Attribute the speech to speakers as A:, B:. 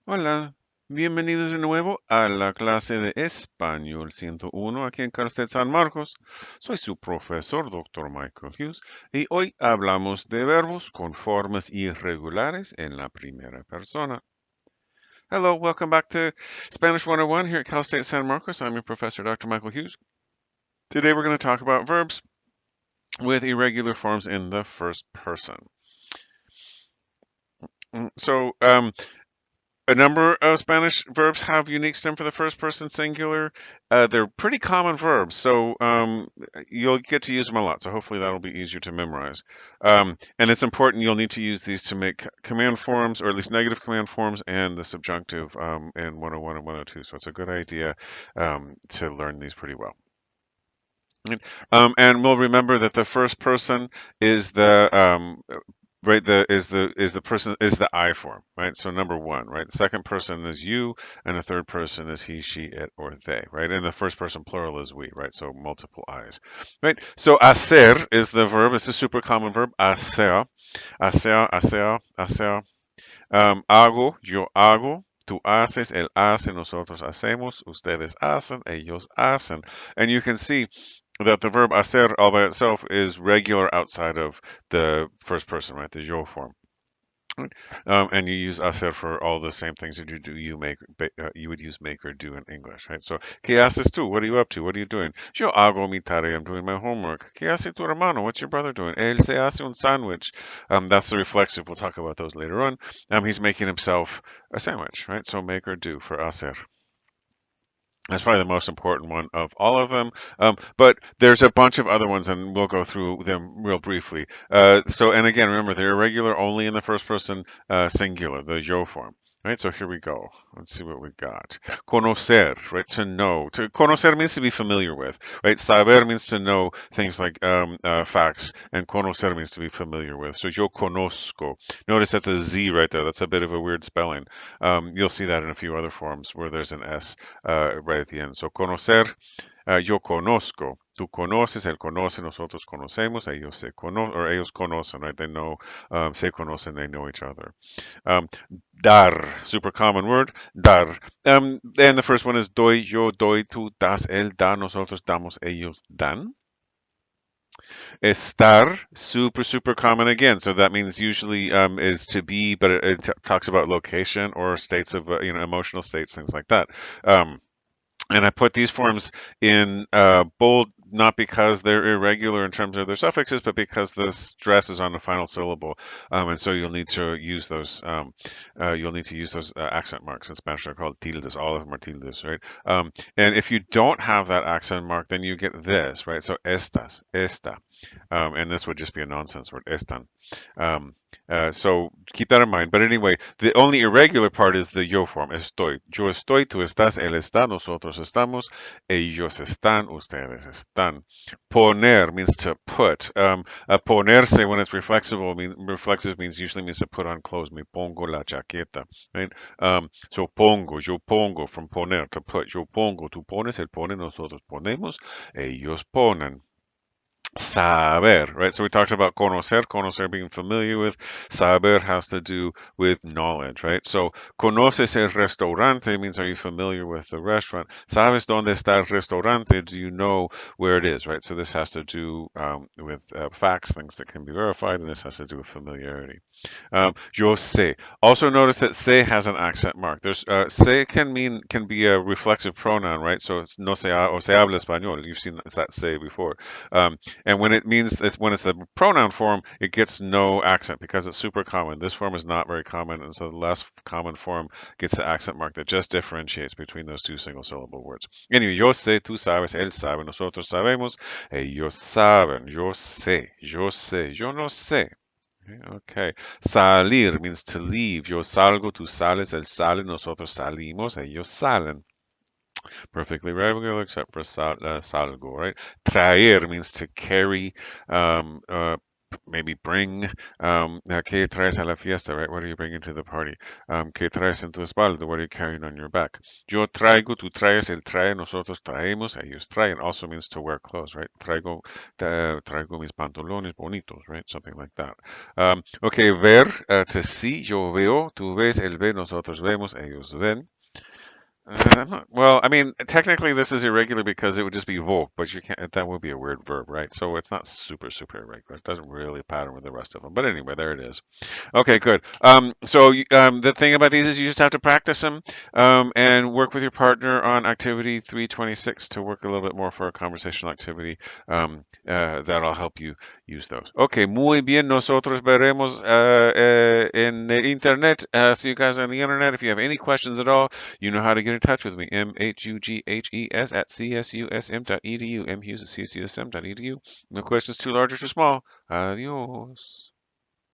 A: Hola, bienvenidos de nuevo a la clase de Español 101 aquí en Carlsted San Marcos. Soy su profesor, Dr. Michael Hughes, y hoy hablamos de verbos con formas irregulares en la primera persona. Hello, welcome back to Spanish 101 here at Cal State San Marcos. I'm your professor, Dr. Michael Hughes. Today we're going to talk about verbs with irregular forms in the first person. So, a number of Spanish verbs have unique stem for the first person singular. They're pretty common verbs, so you'll get to use them a lot. So hopefully that'll be easier to memorize. And it's important you'll need to use these to make command forms, or at least negative command forms, and the subjunctive in 101 and 102. So it's a good idea to learn these pretty well. And we'll remember that the first person is the right the person is the I form, right? So number one, right? The second person is you, and the third person is he, she, it, or they, right? And the first person plural is we, right? So multiple I's, right? So hacer is the verb. It's a super common verb. Hacer, hacer. Hago, yo hago. Tú haces, él hace, nosotros hacemos, ustedes hacen, ellos hacen. And you can see that the verb hacer all by itself is regular outside of the first person, right? The yo form. Right. And you use hacer for all the same things that you do. You would use make or do in English, right? So, ¿qué haces tú? What are you up to? What are you doing? Yo hago mi tarea. I'm doing my homework. ¿Qué hace tu hermano? What's your brother doing? Él se hace un sándwich. That's the reflexive. We'll talk about those later on. He's making himself a sandwich, right? So make or do for hacer. That's probably the most important one of all of them. But there's a bunch of other ones, and we'll go through them real briefly. And again, remember, they're irregular only in the first person singular, the yo form. Right, so here we go. Let's see what we got. Conocer, right, to know. To conocer means to be familiar with, right? Saber means to know things like facts, and conocer means to be familiar with. So yo conozco. Notice that's a Z right there. That's a bit of a weird spelling. You'll see that in a few other forms where there's an S right at the end. So conocer, yo conozco, tú conoces, él conoce, nosotros conocemos, ellos se conocen, or ellos conocen, right? They know, se conocen, they know each other. Um, Dar, super common word, dar. And the first one is doy, yo doy, tú das, él da, nosotros damos, ellos dan. Estar, super common again. So that means usually is to be, but it talks about location or states of, emotional states, things like that. And I put these forms in bold not because they're irregular in terms of their suffixes, but because the stress is on the final syllable, and so you'll need to use those. You'll need to use those accent marks in Spanish. They're called tildes. All of them are tildes, right? And if you don't have that accent mark, then you get this, right? So estas, esta, and this would just be a nonsense word, estan. Um, so keep that in mind. But anyway, the only irregular part is the yo form, estoy. Yo estoy, tú estás, él está, nosotros estamos, ellos están, ustedes están. Poner means to put. Ponerse when it's reflexive means usually means to put on clothes. Me pongo la chaqueta, right? So pongo, yo pongo, from poner, to put. Yo pongo, tú pones, él pone, nosotros ponemos, ellos ponen. Saber, right? So we talked about conocer being familiar with. Saber has to do with knowledge, right? So conoces el restaurante means are you familiar with the restaurant? Sabes dónde está el restaurante? Do you know where it is, right? So this has to do with facts, things that can be verified, and this has to do with familiarity. Yo sé. Also notice that sé has an accent mark. There's sé can be a reflexive pronoun, right? So it's no se o se habla español. You've seen that sé before. And when it means when it's the pronoun form, it gets no accent because it's super common. This form is not very common, and so the less common form gets the accent mark that just differentiates between those two single syllable words. Anyway, yo sé, tú sabes, él sabe, nosotros sabemos, ellos saben, yo sé, yo no sé. Okay. Salir means to leave. Yo salgo, tú sales, él sale, nosotros salimos, ellos salen. Perfectly regular except for salgo, right? Traer means to carry, maybe bring. ¿Qué traes a la fiesta, right? What are you bringing to the party? ¿Qué traes en tu espalda? What are you carrying on your back? Yo traigo, tú traes, él trae, nosotros traemos, ellos traen. Also means to wear clothes, right? Traigo mis pantalones bonitos, right? Something like that. Okay, ver, to see, yo veo, tú ves, él ve, nosotros vemos, ellos ven. Well, I mean, technically this is irregular because it would just be vo, but you can't. That would be a weird verb, right? So it's not super irregular. It doesn't really pattern with the rest of them. But anyway, there it is. Okay, good. The thing about these is you just have to practice them and work with your partner on activity 326 to work a little bit more for a conversational activity. That'll help you use those. Okay, muy bien. Nosotros veremos en el internet. See you guys on the internet. If you have any questions at all, you know how to get in touch with me. MHUGHES at CSUSM.edu. Mhughes at CSUSM.edu. No questions too large or too small. Adios.